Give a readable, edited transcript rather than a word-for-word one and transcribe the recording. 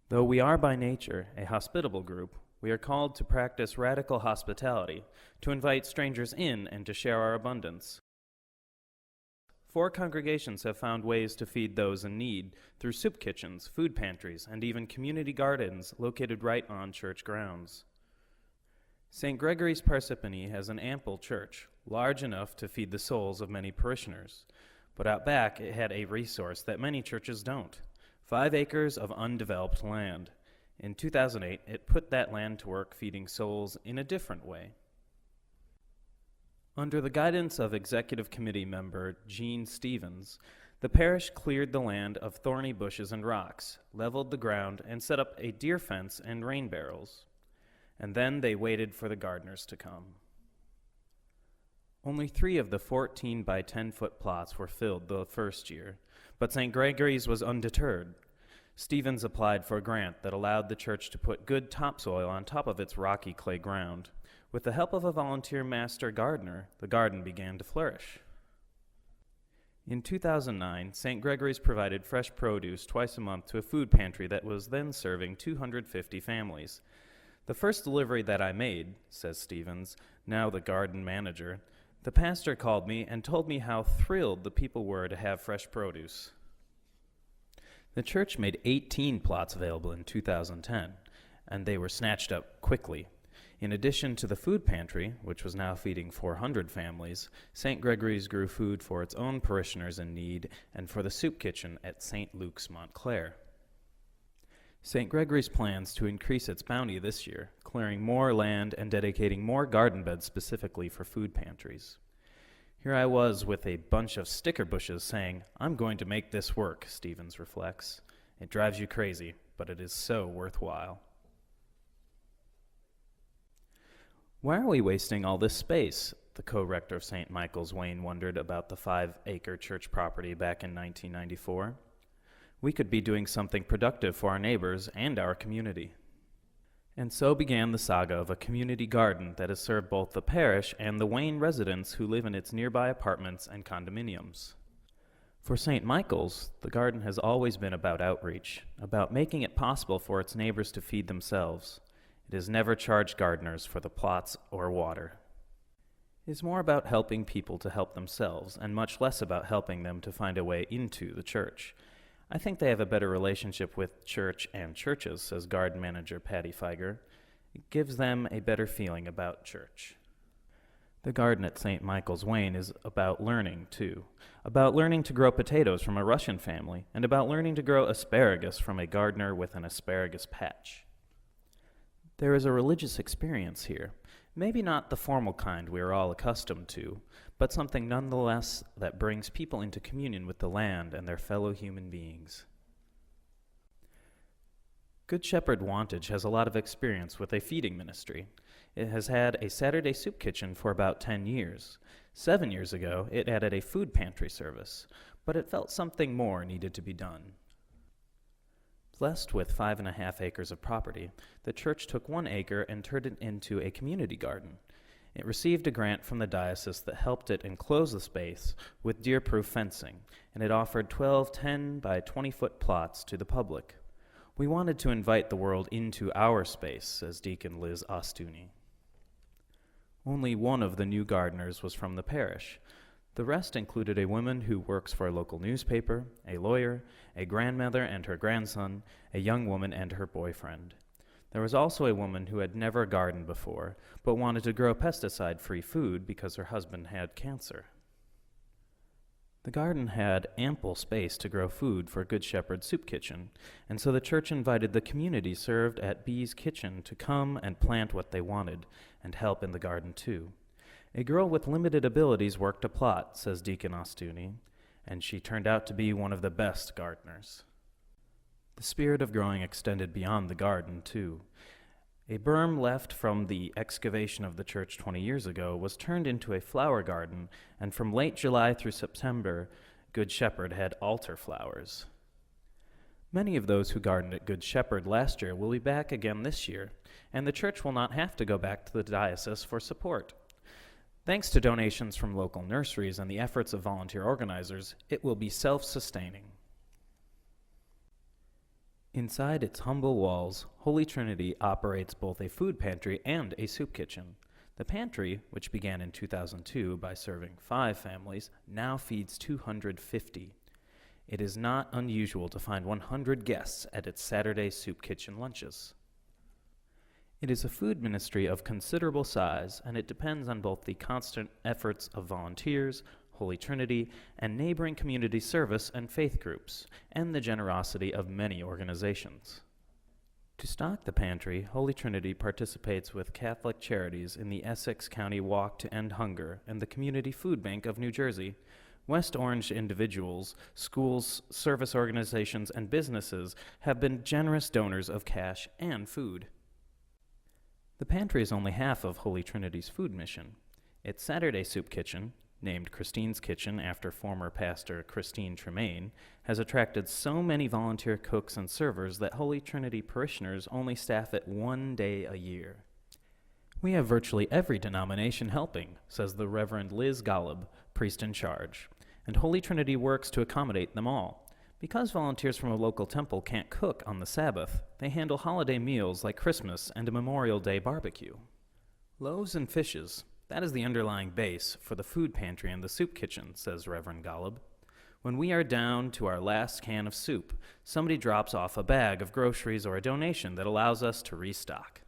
Though we are by nature a hospitable group, we are called to practice radical hospitality, to invite strangers in and to share our abundance. 4 congregations have found ways to feed those in need through soup kitchens, food pantries, and even community gardens located right on church grounds. St. Gregory's Parsippany has an ample church, large enough to feed the souls of many parishioners. But out back, it had a resource that many churches don't: 5 acres of undeveloped land. In 2008, it put that land to work feeding souls in a different way. Under the guidance of Executive Committee member Gene Stevens, the parish cleared the land of thorny bushes and rocks, leveled the ground, and set up a deer fence and rain barrels. And then they waited for the gardeners to come. Only 3 of the 14 by 10-foot plots were filled the first year, but St. Gregory's was undeterred. Stevens applied for a grant that allowed the church to put good topsoil on top of its rocky clay ground. With the help of a volunteer master gardener, the garden began to flourish. In 2009, St. Gregory's provided fresh produce twice a month to a food pantry that was then serving 250 families. The first delivery that I made, says Stevens, now the garden manager, the pastor called me and told me how thrilled the people were to have fresh produce. The church made 18 plots available in 2010, and they were snatched up quickly. In addition to the food pantry, which was now feeding 400 families, St. Gregory's grew food for its own parishioners in need and for the soup kitchen at St. Luke's, Montclair. St. Gregory's plans to increase its bounty this year, clearing more land and dedicating more garden beds specifically for food pantries. Here I was with a bunch of sticker bushes saying, "I'm going to make this work," Stevens reflects. It drives you crazy, but it is so worthwhile. Why are we wasting all this space? The co-rector of St. Michael's, Wayne, wondered about the 5-acre church property back in 1994. We could be doing something productive for our neighbors and our community. And so began the saga of a community garden that has served both the parish and the Wayne residents who live in its nearby apartments and condominiums. For St. Michael's, the garden has always been about outreach, about making it possible for its neighbors to feed themselves. It has never charged gardeners for the plots or water. It is more about helping people to help themselves, and much less about helping them to find a way into the church. I think they have a better relationship with church and churches, says garden manager Patty Feiger. It gives them a better feeling about church. The garden at St. Michael's, Wayne, is about learning, too. About learning to grow potatoes from a Russian family, and about learning to grow asparagus from a gardener with an asparagus patch. There is a religious experience here, maybe not the formal kind we are all accustomed to, but something nonetheless that brings people into communion with the land and their fellow human beings. Good Shepherd Wantage has a lot of experience with a feeding ministry. It has had a Saturday soup kitchen for about 10 years. 7 years ago, it added a food pantry service, but it felt something more needed to be done. Blessed with 5.5 acres of property, the church took 1 acre and turned it into a community garden. It received a grant from the diocese that helped it enclose the space with deer-proof fencing, and it offered 12 10 by 20-foot plots to the public. We wanted to invite the world into our space, says Deacon Liz Ostuni. Only one of the new gardeners was from the parish. The rest included a woman who works for a local newspaper, a lawyer, a grandmother and her grandson, a young woman and her boyfriend. There was also a woman who had never gardened before, but wanted to grow pesticide-free food because her husband had cancer. The garden had ample space to grow food for Good Shepherd Soup Kitchen, and so the church invited the community served at Bee's Kitchen to come and plant what they wanted, and help in the garden too. A girl with limited abilities worked a plot, says Deacon Ostuni, and she turned out to be one of the best gardeners. The spirit of growing extended beyond the garden, too. A berm left from the excavation of the church 20 years ago was turned into a flower garden, and from late July through September, Good Shepherd had altar flowers. Many of those who gardened at Good Shepherd last year will be back again this year, and the church will not have to go back to the diocese for support. Thanks to donations from local nurseries and the efforts of volunteer organizers, it will be self-sustaining. Inside its humble walls, Holy Trinity operates both a food pantry and a soup kitchen. The pantry, which began in 2002 by serving 5 families, now feeds 250. It is not unusual to find 100 guests at its Saturday soup kitchen lunches. It is a food ministry of considerable size, and it depends on both the constant efforts of volunteers, Holy Trinity, and neighboring community service and faith groups, and the generosity of many organizations. To stock the pantry, Holy Trinity participates with Catholic Charities in the Essex County Walk to End Hunger and the Community Food Bank of New Jersey. West Orange individuals, schools, service organizations, and businesses have been generous donors of cash and food. The pantry is only half of Holy Trinity's food mission. Its Saturday soup kitchen, named Christine's Kitchen after former pastor Christine Tremaine, has attracted so many volunteer cooks and servers that Holy Trinity parishioners only staff it 1 day a year. We have virtually every denomination helping, says the Reverend Liz Golub, priest in charge, and Holy Trinity works to accommodate them all. Because volunteers from a local temple can't cook on the Sabbath, they handle holiday meals like Christmas and a Memorial Day barbecue. Loaves and fishes, that is the underlying base for the food pantry and the soup kitchen, says Reverend Golub. When we are down to our last can of soup, somebody drops off a bag of groceries or a donation that allows us to restock.